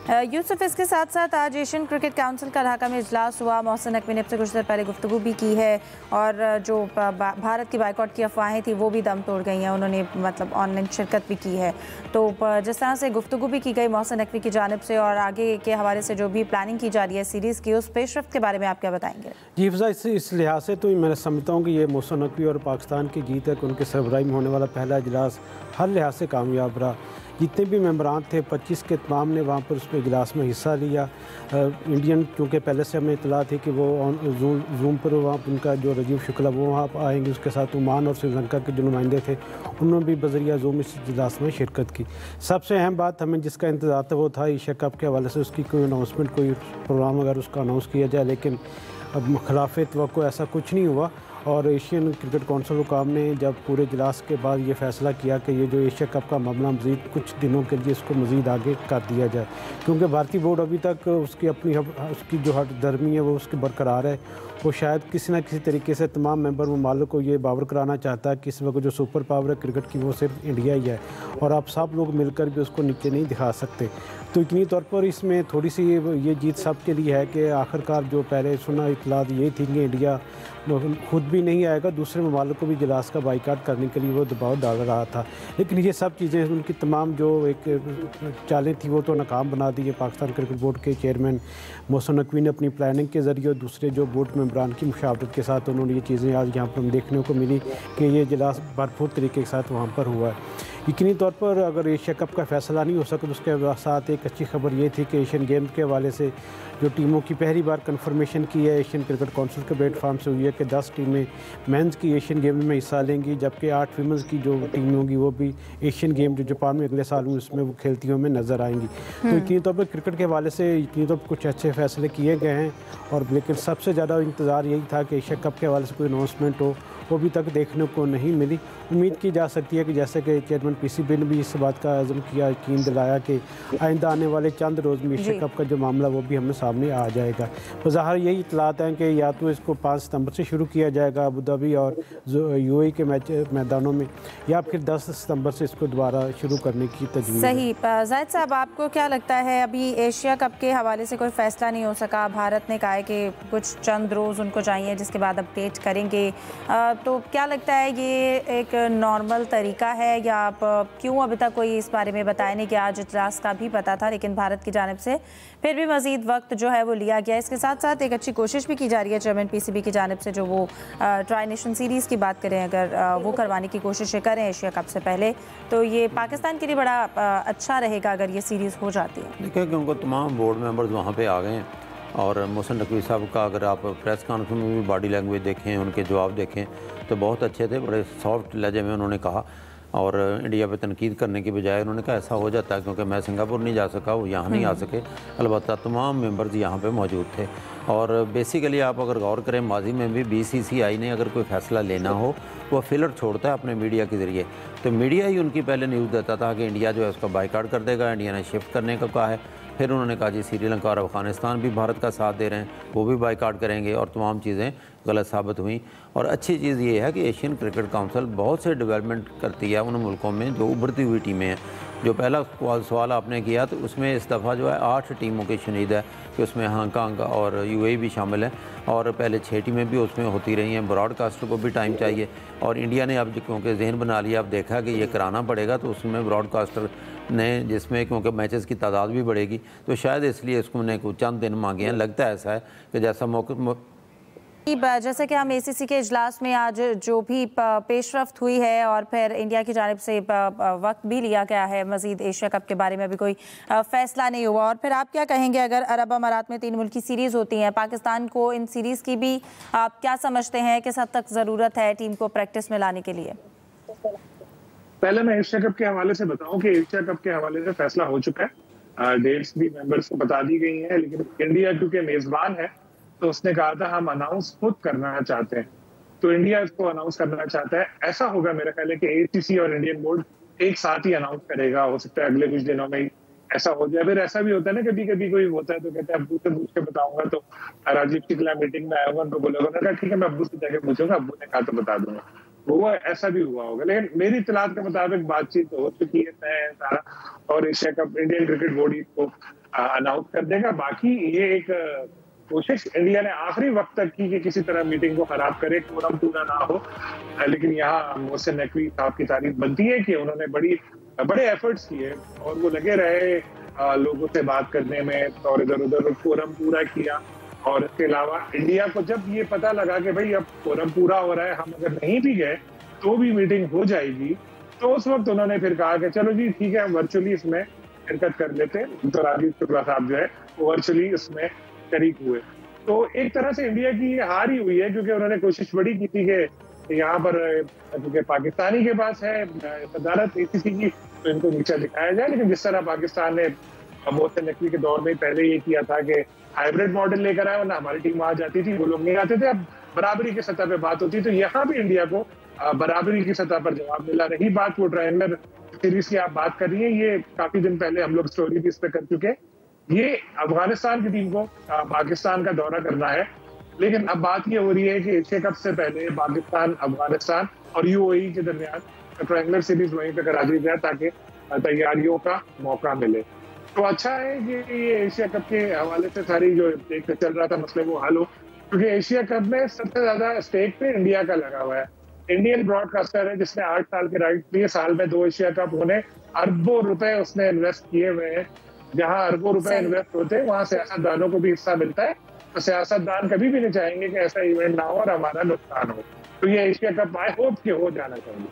यूसुफ, इसके साथ साथ आज एशियन क्रिकेट काउंसिल का ढाका में इजलास हुआ। मोहसिन नकवी ने अब से कुछ देर पहले गुफ्तगू भी की है और जो भारत की बाइकआउट की अफवाहें थी वो भी दम तोड़ गई हैं। उन्होंने मतलब ऑनलाइन शिरकत भी की है। तो जिस तरह से गुफ्तगू भी की गई मोहसिन नकवी की जानिब से और आगे के हवाले से जो भी प्लानिंग की जा रही है सीरीज़ की, उस पेशरफ्त के बारे में आप क्या बताएंगे? जी फिजा, इस लिहाज से तो मैं समझता हूँ कि ये मोहसिन नकवी और पाकिस्तान की जीत है कि उनके सरबराही में होने वाला पहला इजलास हर लिहाज से कामयाब रहा। जितने भी मेंबरान थे 25 के तमाम ने वहाँ पर उस पर इजलास में हिस्सा लिया। इंडियन क्योंकि पहले से हमें इतला थी कि वो जूम पर वहाँ उनका जो राजीव शुक्ला वो वहाँ आएंगे, उसके साथ ओमान और श्रीलंका के जो नुमाइंदे थे उन्होंने भी बजरिया जूम इस इजलास में शिरकत की। सबसे अहम बात हमें जिसका इंतजार था वो था एशिया कप के हवाले से उसकी कोई अनाउंसमेंट, कोई प्रोग्राम अगर उसका अनाउंस किया जाए, लेकिन अब खिलाफ तवक्को ऐसा कुछ नहीं हुआ। और एशियन क्रिकेट काउंसिल हुकाम ने जब पूरे इजलास के बाद ये फैसला किया कि ये जो एशिया कप का मामला मज़ीद कुछ दिनों के लिए इसको मज़ीद आगे कर दिया जाए, क्योंकि भारतीय बोर्ड अभी तक उसकी अपनी उसकी जो हट दर्मी है वो उसकी बरकरार है। वो शायद किसी न किसी तरीके से तमाम मेंबर ममालिक को ये बावर कराना चाहता है कि इस वक्त जो सुपर पावर है क्रिकेट की वो सिर्फ इंडिया ही है और आप सब लोग मिलकर भी उसको नीचे नहीं दिखा सकते। तो इतनी तौर पर इसमें थोड़ी सी ये जीत सब के लिए है कि आखिरकार जो पहले सुना इतलात ये थी कि इंडिया खुद भी नहीं आएगा, दूसरे ममालिक को भी इजलास का बाइकाट करने के लिए वो दबाव डाल रहा था। लेकिन ये सब चीज़ें उनकी तमाम जो एक चालें थी वो तो नाकाम बना दी है। पाकिस्तान क्रिकेट बोर्ड के चेयरमैन मोहसिन नकवी ने अपनी प्लानिंग के ज़रिए और दूसरे जो बोर्ड मेंबरान की मुशावरत के साथ उन्होंने ये चीज़ें आज यहाँ पर देखने को मिली कि ये इजलास भरपूर तरीके के साथ वहाँ पर हुआ है। यकीनी तौर पर अगर एशिया कप का फैसला नहीं हो सका तो उसके साथ एक अच्छी खबर ये थी कि एशियन गेम्स के हवाले से जो टीमों की पहली बार कन्फर्मेशन की है एशियन क्रिकेट काउंसिल के प्लेटफार्म से हुई है कि 10 टीमें मेंस की एशियन गेम्स में हिस्सा लेंगी, जबकि 8 फीमेल्स की जो टीमें होंगी वो भी एशियन गेम जो जापान में अगले साल में उसमें वो खेलती हुई हमें नज़र आएंगी। तो यकीनी तौर पर क्रिकेट के हवाले से यकीनी तौर पर कुछ अच्छे फैसले किए गए हैं। और लेकिन सबसे ज़्यादा इंतज़ार यही था कि एशिया कप के हवाले से कोई अनाउंसमेंट हो, वो अभी तक देखने को नहीं मिली। उम्मीद की जा सकती है कि जैसे कि चेयरमैन पीसीबी ने भी इस बात का आज़म किया, यकीन दिलाया कि आइंदा आने वाले चंद रोज़ में एशिया कप का जो मामला वो भी हमें सामने आ जाएगा। ज़ाहिर यही इतलात हैं कि या तो इसको 5 सितंबर से शुरू किया जाएगा अबू धाबी और यूएई के मैदानों में, या फिर 10 सितंबर से इसको दोबारा शुरू करने की तजवीज़ है। सही। जाहिद साहब, आपको क्या लगता है अभी एशिया कप के हवाले से कोई फैसला नहीं हो सका? भारत ने कहा है कि कुछ चंद रोज़ उनको चाहिए जिसके बाद अपडेट करेंगे। तो क्या लगता है ये एक नॉर्मल तरीका है या आप क्यों अभी तक कोई इस बारे में बताया नहीं कि आज इजलास का भी पता था लेकिन भारत की जानिब से फिर भी मज़ीद वक्त जो है वो लिया गया? इसके साथ साथ एक अच्छी कोशिश भी की जा रही है चेयरमैन पीसीबी की जानिब से, जो वो ट्राई नेशन सीरीज़ की बात करें, अगर वो करवाने की कोशिशें करें एशिया कप से पहले, तो ये पाकिस्तान के लिए बड़ा अच्छा रहेगा अगर ये सीरीज़ हो जाती है। देखिए कि उनको तमाम बोर्ड मेंबर्स वहाँ पे आ गए हैं और मोहसिन नकवी साहब का अगर आप प्रेस कॉन्फ्रेंस में भी बॉडी लैंग्वेज देखें, उनके जवाब देखें तो बहुत अच्छे थे, बड़े सॉफ्ट लहजे में उन्होंने कहा और इंडिया पे तनकीद करने की बजाय उन्होंने कहा ऐसा हो जाता है क्योंकि मैं सिंगापुर नहीं जा सका, वो यहाँ नहीं आ सके, अलबत्ता तमाम मेंबर्स यहाँ पे मौजूद थे। और बेसिकली आप अगर गौर करें माजी में भी बीसीसीआई ने अगर कोई फ़ैसला लेना हो वो फिलर छोड़ता है अपने मीडिया के ज़रिए, तो मीडिया ही उनकी पहले न्यूज़ देता था कि इंडिया जो है उसका बाइकाट कर देगा, इंडिया ने शिफ्ट करने का कहा है। फिर उन्होंने कहा जी श्रीलंका और अफ़गानिस्तान भी भारत का साथ दे रहे हैं, वो भी बाइकाट करेंगे और तमाम चीज़ें गलत साबित हुई। और अच्छी चीज़ ये है कि एशियन क्रिकेट काउंसिल बहुत से डेवलपमेंट करती है उन मुल्कों में जो उभरती हुई टीमें हैं। जो पहला सवाल आपने किया तो उसमें इस दफ़ा जो है 8 टीमों की शुनीद है कि उसमें हांगकांग और यूएई भी शामिल हैं और पहले 6 टीमें भी उसमें होती रही हैं। ब्रॉडकास्टर को भी टाइम चाहिए और इंडिया ने अब क्योंकि जहन बना लिया, अब देखा कि ये कराना पड़ेगा, तो उसमें ब्रॉडकास्टर ने जिसमें क्योंकि मैचेस की तादाद भी बढ़ेगी तो शायद इसलिए इसको ने कुछ चंद दिन मांगे हैं। लगता है ऐसा है कि जैसा मौका जैसे कि हम एसीसी के इजलास में आज जो भी पेशरफ्त हुई है और फिर इंडिया की जानिब से वक्त भी लिया गया है, मजीद एशिया कप के बारे में अभी कोई फैसला नहीं हुआ। और फिर आप क्या कहेंगे अगर अरब अमारात में 3 मुल्की सीरीज़ होती हैं, पाकिस्तान को इन सीरीज़ की भी आप क्या समझते हैं, किस हद तक ज़रूरत है टीम को प्रैक्टिस में लाने के लिए? पहले मैं एशिया कप के हवाले से बताऊं कि एशिया कप के हवाले से फैसला हो चुका है, डेट्स भी मेंबर्स को बता दी गई हैं, लेकिन इंडिया क्योंकि मेजबान है तो उसने कहा था हम अनाउंस खुद करना चाहते हैं, तो इंडिया इसको अनाउंस करना चाहता है। ऐसा होगा मेरा ख्याल है कि एसीसी और इंडियन बोर्ड एक साथ ही अनाउंस करेगा, हो सकता है अगले कुछ दिनों में ही ऐसा हो जाए। फिर ऐसा भी होता है ना, कभी कभी कोई होता है तो कहता है अब्बू से पूछ के बताऊंगा, तो राजीव शुक्ला मीटिंग में आया हुआ उनको बोलेगा, उन्होंने कहा ठीक है मैं अब्बू से जाके पूछूंगा, अब्बू ने कहा तो बता दूंगा। वो ऐसा भी हुआ होगा, लेकिन मेरी इत्तलात के मुताबिक बातचीत हो चुकी है तय सारा और Asia cup Indian cricket board को अनाउंस कर देगा। बाकी ये एक कोशिश इंडिया ने आखिरी वक्त तक की कि किसी तरह मीटिंग को खराब करे, कोरम पूरा ना हो। लेकिन यहाँ मोहसिन नकवी साहब की तारीफ बनती है कि उन्होंने बड़े एफर्ट्स किए और वो लगे रहे लोगों से बात करने में और इधर उधर कोरम पूरा किया। और इसके अलावा इंडिया को जब ये पता लगा कि भाई अब कोरम पूरा हो रहा है, हम अगर नहीं भी गए तो भी मीटिंग हो जाएगी, तो उस वक्त उन्होंने फिर कहा कि चलो जी ठीक है, हम वर्चुअली इसमें शिरकत कर लेते हैं। तो राजीव शुक्ला साहब जो है वो वर्चुअली इसमें शरीक हुए। तो एक तरह से इंडिया की हार ही हुई है, क्योंकि उन्होंने कोशिश बड़ी की थी कि यहाँ पर क्योंकि पाकिस्तानी के पास है सदारत ACC की, तो इनको नीचा दिखाया जाए। लेकिन जिस तरह पाकिस्तान ने मोहसिन नकवी के दौर में पहले ये किया था कि हाइब्रिड मॉडल लेकर आए, वरना हमारी टीम आ जाती थी, वो लोग नहीं आते थे। अब बराबरी की सतह पे बात होती, तो यहाँ भी इंडिया को बराबरी की सतह पर जवाब मिला। रही बात वो ट्रायंगुलर सीरीज की आप बात कर रही है, ये काफी दिन पहले हम लोग स्टोरी भी इस पे कर चुके हैं। ये अफगानिस्तान की टीम को पाकिस्तान का दौरा करना है, लेकिन अब बात ये हो रही है कि एशिया कप से पहले पाकिस्तान, अफगानिस्तान और UAE के दरमियान ट्रायंगुलर सीरीज वहीं पे करा दी जाए ताकि तैयारियों का मौका मिले। तो अच्छा है कि ये एशिया कप के हवाले से सारी जो एक चल रहा था मसले वो हल हो, क्योंकि एशिया कप में सबसे ज्यादा स्टेक पे इंडिया का लगा हुआ है। इंडियन ब्रॉडकास्टर है जिसने 8 साल के राइट लिए, साल में 2 एशिया कप होने, अरबों रुपए उसने इन्वेस्ट किए हुए हैं। जहां अरबों रुपए इन्वेस्ट होते हैं वहां सियासतदानों को भी हिस्सा मिलता है, तो सियासतदान कभी भी नहीं चाहेंगे कि ऐसा इवेंट ना हो और हमारा नुकसान हो। तो ये एशिया कप आई होप कि हो जाना चाहिए।